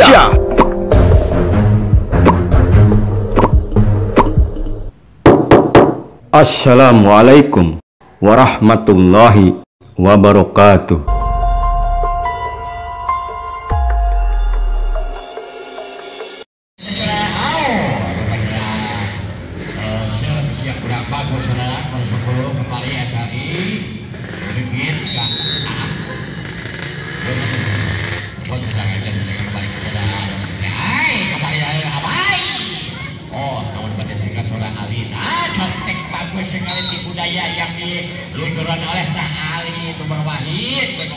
Indonesia. Assalamualaikum warahmatullahi wabarakatuh. Bagus saudara, kalau 10 kembali SRI Ringgit ke kembali oh, tahun pendidikan seorang alin cantik bagus sekali di budaya yang diluncurkan oleh Kak Ali Tumor Wahid.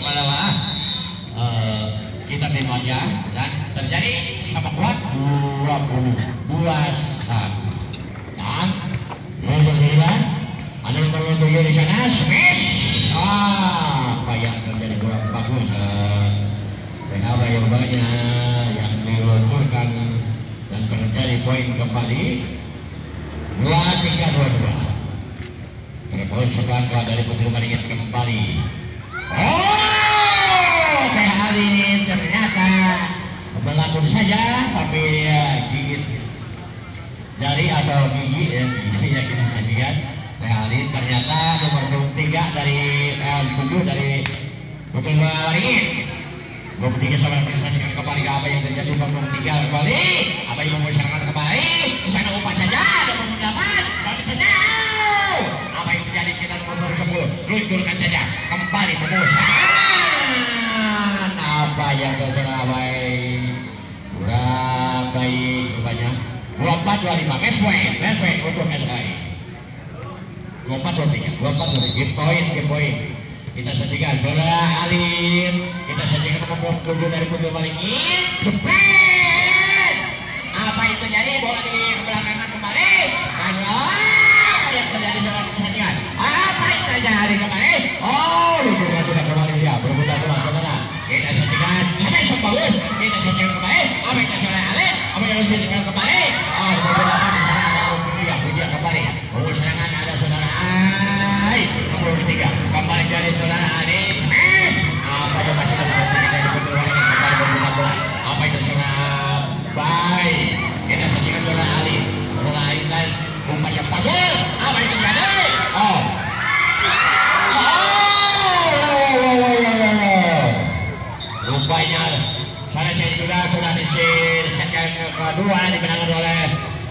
Kita terima aja dan terjadi sama kuat 22 dan ada yang perlu tunggu di sana, smash. Apa yang terjadi kurang bagus? PHB yang banyak yang diluncurkan dan terjadi poin kembali 23-22. Terus setelah dari Putri Maringin kembali. Oh, PHB ternyata berlaku saja sampai gigit jari atau gigi yang kita sajikan. Alin ternyata nomor 23 dari 7 dari Putri Maringin. 23 sama yang disajikan kembali ke apa yang terjadi nomor 3 kembali. Apa yang memusyawarahkan kembali di sana umpan saja ada penggunaan tapi saja. Apa yang terjadi kita nomor 10 luncurkan saja kembali pemusyawarahkan. Apa yang terjadi kurang baik rupanya. 24-25 match point untuk SRI. 24-23 game point kita sajikan saudara Alin, kita sajikan nomor 20 dari Putri Maringin. Jepret apa itu terjadi, bola di kebelakangan kembali dan apa yang terjadi saudara kita sajikan apa yang terjadi kembali. Oh, lupa sudah kembali dia berputar bola saudara kita sajikan sangat bagus, kita sajikan kembali apa yang terjadi Alin, apa yang terjadi kembali. Oh, berputar dia kembali serangan ada saudara nomor 3 kembali dari saudara Anies. Apa yang masih terjadi dari Putri Maringin kembali berbuka bola. Apa itu saudara baik kita sajikan saudara Ali lain umpan yang bagus. Apa yang terjadi? Rupanya saya sudah disetkan kedua dimenangkan oleh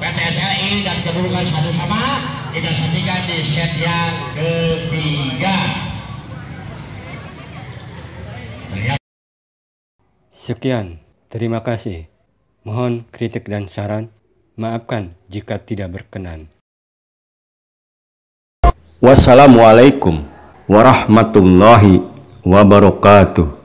PTSI dan kedudukan 1-1 kita sajikan di set yang ketiga. Sekian, terima kasih. Mohon kritik dan saran, maafkan jika tidak berkenan. Wassalamualaikum warahmatullahi wabarakatuh.